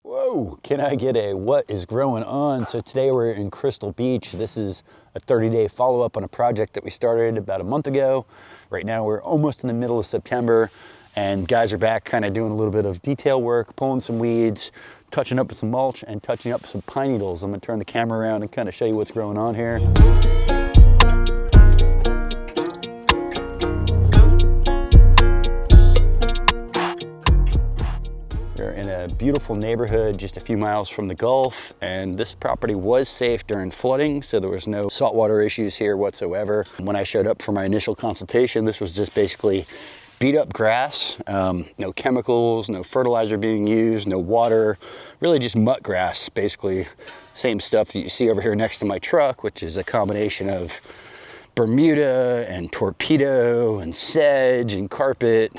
Whoa, can I get a what is growing on? So today we're in Crystal Beach. This is a 30-day follow-up on a project that we started about a month ago. Right now we're almost in the middle of September and guys are back kind of doing a little bit of detail work, pulling some weeds, touching up with some mulch and touching up some pine needles. I'm gonna turn the camera around and kind of show you what's growing on here. We're in a beautiful neighborhood just a few miles from the Gulf, and this property was safe during flooding, so there was no saltwater issues here whatsoever. When I showed up for my initial consultation, this was just basically beat up grass, no chemicals, no fertilizer being used, no water, really just mutt grass, basically same stuff that you see over here next to my truck, which is a combination of Bermuda and torpedo and sedge and carpet,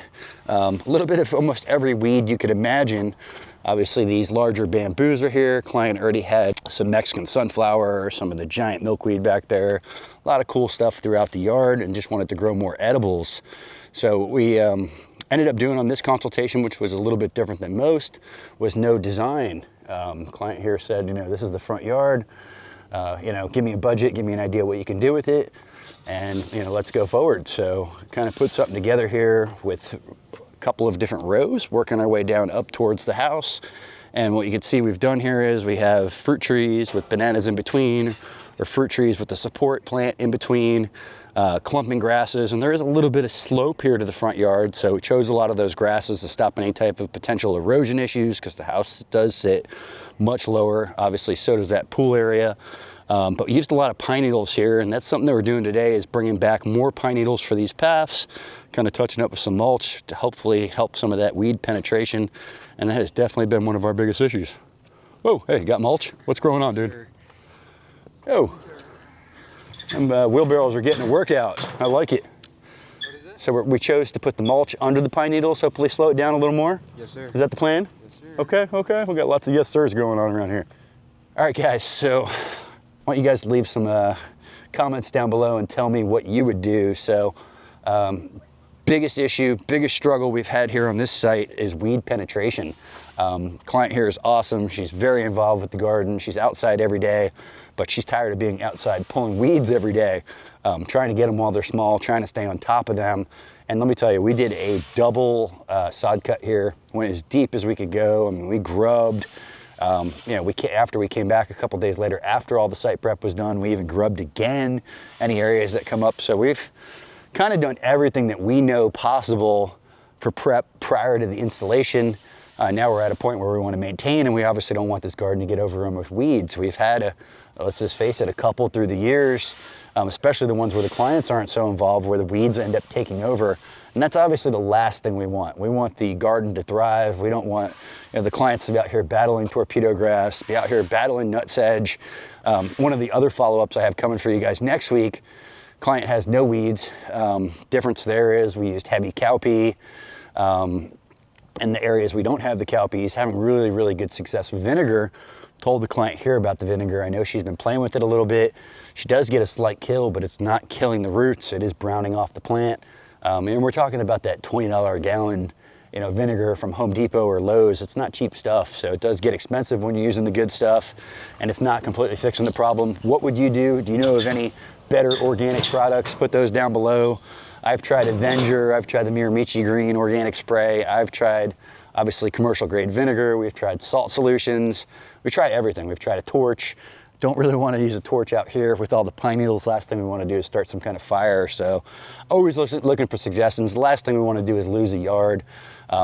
a little bit of almost every weed you could imagine. Obviously these larger bamboos are here. Client already had some Mexican sunflower, some of the giant milkweed back there, a lot of cool stuff throughout the yard, and just wanted to grow more edibles. So what we ended up doing on this consultation, which was a little bit different than most, was no design. Client here said, this is the front yard, give me a budget, give me an idea what you can do with it, and let's go forward. So kind of put something together here with a couple of different rows, working our way down up towards the house. And what you can see we've done here is we have fruit trees with bananas in between, or fruit trees with the support plant in between, clumping grasses, and there is a little bit of slope here to the front yard, so we chose a lot of those grasses to stop any type of potential erosion issues, because the house does sit much lower. Obviously, so does that pool area. But we used a lot of pine needles here, and that's something that we're doing today, is bringing back more pine needles for these paths, kind of touching up with some mulch to hopefully help some of that weed penetration, and that has definitely been one of our biggest issues. Whoa, hey, got mulch? What's growing on, dude? Oh, and wheelbarrows are getting a workout. I like it. What is it? So we chose to put the mulch under the pine needles, hopefully slow it down a little more. Yes, sir. Is that the plan? Yes, sir. Okay. We got lots of yes sirs going on around here. All right, guys, so I want you guys to leave some comments down below and tell me what you would do. So biggest issue, biggest struggle we've had here on this site is weed penetration. Client here is awesome. She's very involved with the garden. She's outside every day, but she's tired of being outside pulling weeds every day, trying to get them while they're small, trying to stay on top of them. And let me tell you, we did a double sod cut here, went as deep as we could go. I mean, we grubbed. After we came back a couple days later, after all the site prep was done, we even grubbed again any areas that come up. So we've kind of done everything that we know possible for prep prior to the installation. Now we're at a point where we want to maintain, and we obviously don't want this garden to get overrun with weeds. We've had, let's just face it, a couple through the years, especially the ones where the clients aren't so involved, where the weeds end up taking over. And that's obviously the last thing we want. We want the garden to thrive. We don't want the clients to be out here battling torpedo grass, be out here battling nutsedge. One of the other follow-ups I have coming for you guys next week, client has no weeds. Difference there is we used heavy cowpea. In the areas we don't have the cowpeas, having really, really good success with vinegar. Told the client here about the vinegar. I know she's been playing with it a little bit. She does get a slight kill, but it's not killing the roots. It is browning off the plant. And we're talking about that $20 a gallon, vinegar from Home Depot or Lowe's. It's not cheap stuff, so it does get expensive when you're using the good stuff, and it's not completely fixing the problem. What would you do? Do you know of any better organic products? Put those down below. I've tried Avenger, I've tried the Miramichi Green organic spray, I've tried obviously commercial grade vinegar, we've tried salt solutions, we've tried everything. We've tried a torch. Don't really want to use a torch out here with all the pine needles. Last thing we want to do is start some kind of fire. So always looking for suggestions. The last thing we want to do is lose a yard.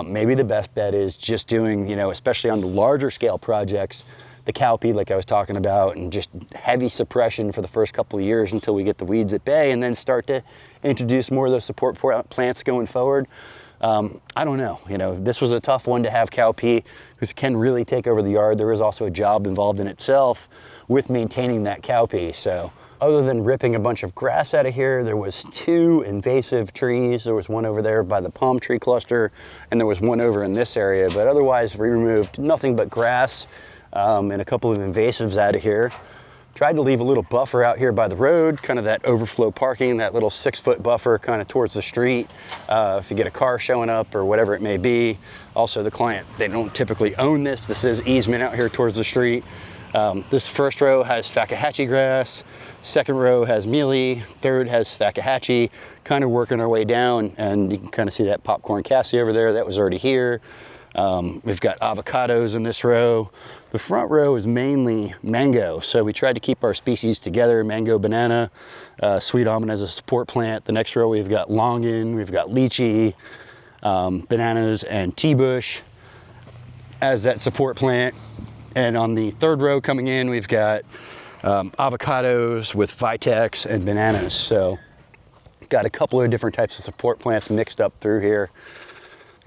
Maybe the best bet is just doing, especially on the larger scale projects, the cowpea like I was talking about, and just heavy suppression for the first couple of years until we get the weeds at bay, and then start to introduce more of those support plants going forward. I don't know, this was a tough one to have cowpea because it can really take over the yard. There is also a job involved in itself with maintaining that cowpea. So other than ripping a bunch of grass out of here, there was 2 invasive trees. There was one over there by the palm tree cluster, and there was one over in this area, but otherwise we removed nothing but grass and a couple of invasives out of here. Tried to leave a little buffer out here by the road, kind of that overflow parking, that little 6-foot buffer kind of towards the street. If you get a car showing up or whatever it may be. Also the client, they don't typically own this. This is easement out here towards the street. This first row has fakahatchee grass, second row has mealy, third has fakahatchee, kind of working our way down, and you can kind of see that popcorn cassie over there, that was already here. We've got avocados in this row. The front row is mainly mango, so we tried to keep our species together, mango, banana, sweet almond as a support plant. The next row we've got longan, we've got lychee, bananas, and tea bush as that support plant. And on the third row coming in, we've got avocados with vitex and bananas. So got a couple of different types of support plants mixed up through here.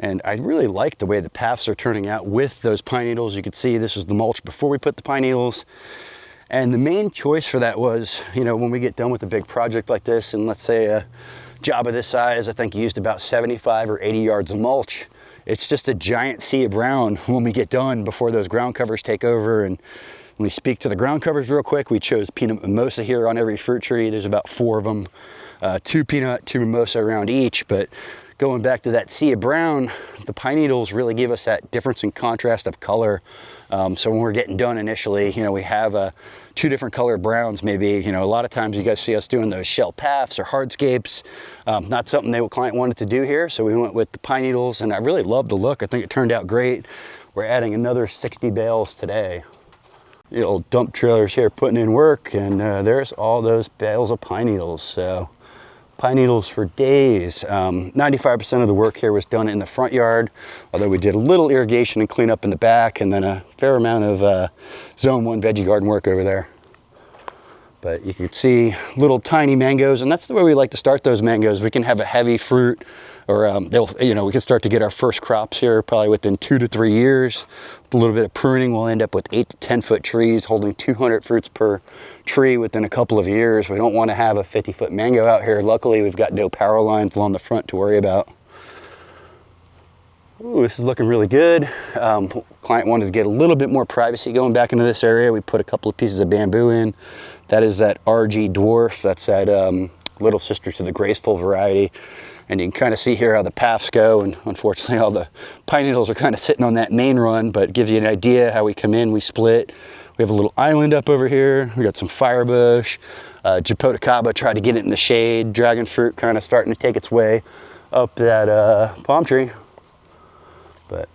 And I really like the way the paths are turning out with those pine needles. You can see this is the mulch before we put the pine needles. And the main choice for that was, you know, when we get done with a big project like this, and let's say a job of this size, I think used about 75 or 80 yards of mulch. It's just a giant sea of brown when we get done before those ground covers take over. And when we speak to the ground covers real quick, we chose peanut mimosa here on every fruit tree. There's about 4 of them, 2 peanut, 2 mimosa around each. But going back to that sea of brown, the pine needles really give us that difference in contrast of color. So when we're getting done initially, you know, we have 2 different color browns maybe. You know, a lot of times you guys see us doing those shell paths or hardscapes. Not something the client wanted to do here, so we went with the pine needles, and I really love the look. I think it turned out great. We're adding another 60 bales today. The old dump trailers here putting in work, and there's all those bales of pine needles. So pine needles for days. 95% of the work here was done in the front yard, although we did a little irrigation and cleanup in the back, and then a fair amount of zone 1 veggie garden work over there. But you can see little tiny mangoes, and that's the way we like to start those mangoes. We can have a heavy fruit, or we can start to get our first crops here probably within 2 to 3 years. With a little bit of pruning, we'll end up with 8 to 10 foot trees holding 200 fruits per tree within a couple of years. We don't want to have a 50-foot mango out here. Luckily, we've got no power lines along the front to worry about. Ooh, this is looking really good. Client wanted to get a little bit more privacy going back into this area. We put a couple of pieces of bamboo in. That is that RG dwarf. That's that little sister to the graceful variety. And you can kind of see here how the paths go, and unfortunately all the pine needles are kind of sitting on that main run, but it gives you an idea how we come in, we split. We have a little island up over here. We got some firebush, Japotacaba, tried to get it in the shade, dragon fruit kind of starting to take its way up that palm tree. But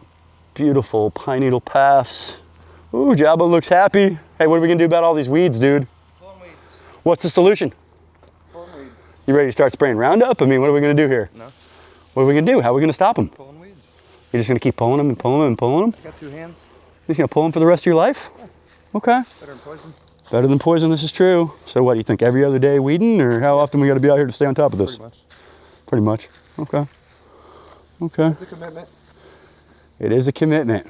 beautiful pine needle paths. Ooh, Jabba looks happy. Hey, what are we gonna do about all these weeds, dude? Pulling weeds. What's the solution? You ready to start spraying Roundup? I mean, what are we going to do here? No. What are we going to do? How are we going to stop them? Pulling weeds. You're just going to keep pulling them and pulling them and pulling them? I got 2 hands. You're going to pull them for the rest of your life? Yeah. Okay. Better than poison. Better than poison, this is true. So what, do you think every other day weeding, or how often we got to be out here to stay on top of this? Pretty much. Pretty much. Okay. Okay. It's a commitment. It is a commitment.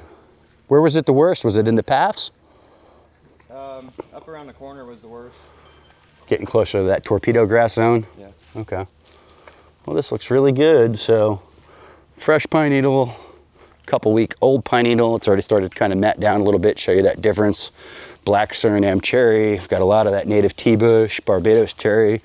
Where was it the worst? Was it in the paths? Up around the corner was the worst. Getting closer to that torpedo grass zone? Yeah. Okay. Well, this looks really good. So, fresh pine needle, couple week old pine needle. It's already started to kind of mat down a little bit, show you that difference. Black Suriname cherry. We've got a lot of that native tea bush, Barbados cherry.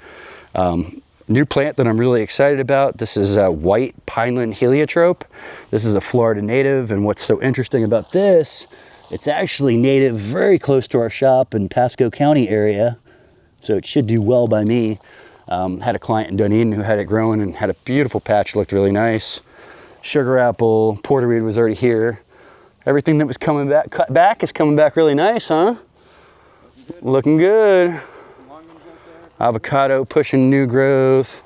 New plant that I'm really excited about. This is a white pineland heliotrope. This is a Florida native, and what's so interesting about this, it's actually native very close to our shop in Pasco County area. So it should do well by me. Had a client in Dunedin who had it growing and had a beautiful patch, looked really nice. Sugar apple, porterweed was already here. Everything that was coming back, cut back, is coming back really nice, huh? Looking good. Avocado pushing new growth.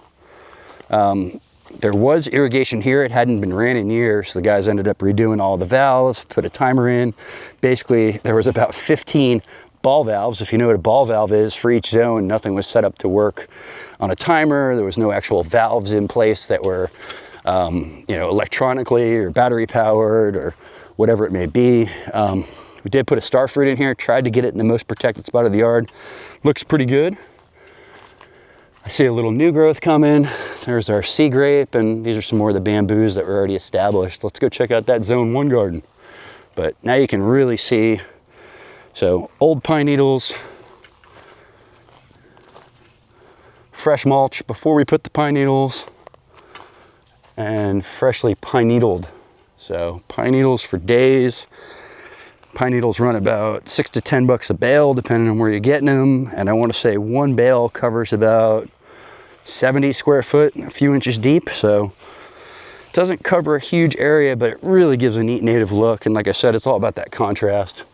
There was irrigation here. It hadn't been ran in years. So the guys ended up redoing all the valves, put a timer in. Basically, there was about 15 ball valves. If you know what a ball valve is, for each zone, nothing was set up to work on a timer. There was no actual valves in place that were, electronically or battery powered or whatever it may be. We did put a star fruit in here, tried to get it in the most protected spot of the yard. Looks pretty good. I see a little new growth coming. There's our sea grape, and these are some more of the bamboos that were already established. Let's go check out that zone 1 garden. But now you can really see, so old pine needles, fresh mulch before we put the pine needles, and freshly pine needled. So pine needles for days. Pine needles run about $6 to $10 a bale, depending on where you're getting them. And I want to say one bale covers about 70 square foot, a few inches deep. So it doesn't cover a huge area, but it really gives a neat native look. And like I said, it's all about that contrast.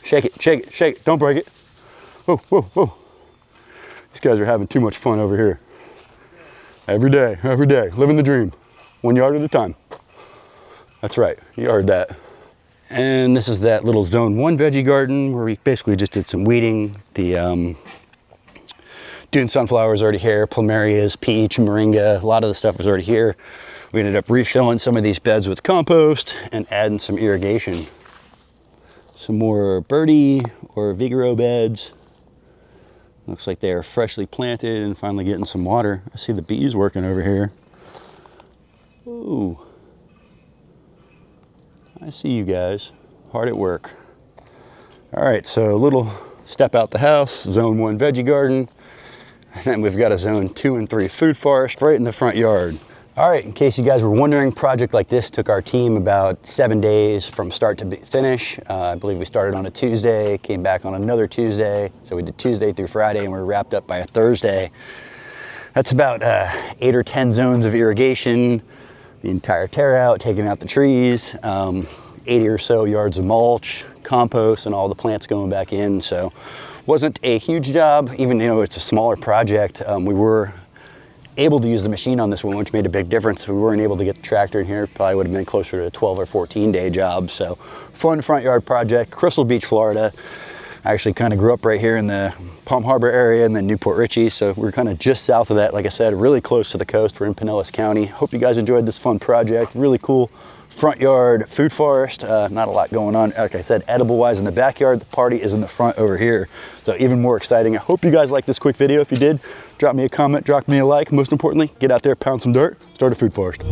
Shake it, shake it, shake it. Don't break it. Whoa, whoa, whoa. These guys are having too much fun over here. Every day, living the dream. 1 yard at a time. That's right, you heard that. And this is that little zone 1 veggie garden where we basically just did some weeding. The Dune sunflower is already here, plumerias, peach, moringa, a lot of the stuff was already here. We ended up refilling some of these beds with compost and adding some irrigation. Some more birdie or vigoro beds. Looks like they are freshly planted and finally getting some water. I see the bees working over here. Ooh. I see you guys, hard at work. All right, so a little step out the house, zone 1 veggie garden. And then we've got a zone 2 and 3 food forest right in the front yard. All right, in case you guys were wondering, project like this took our team about 7 days from start to finish. I believe we started on a Tuesday, came back on another Tuesday. So we did Tuesday through Friday and we were wrapped up by a Thursday. That's about 8 or 10 zones of irrigation, the entire tear out, taking out the trees, 80 or so yards of mulch, compost, and all the plants going back in. So wasn't a huge job, even though it's a smaller project. We were able to use the machine on this one, which made a big difference. We weren't able to get the tractor in here. Probably would have been closer to a 12 or 14 day job. So fun front yard project, Crystal Beach, Florida. I actually kind of grew up right here in the Palm Harbor area and then Newport Richey. So we're kind of just south of that. Like I said, really close to the coast. We're in Pinellas County. Hope you guys enjoyed this fun project. Really cool front yard food forest. Not a lot going on. Like I said, edible wise in the backyard. The party is in the front over here. So even more exciting. I hope you guys liked this quick video. If you did, drop me a comment, drop me a like. Most importantly, get out there, pound some dirt, start a food forest.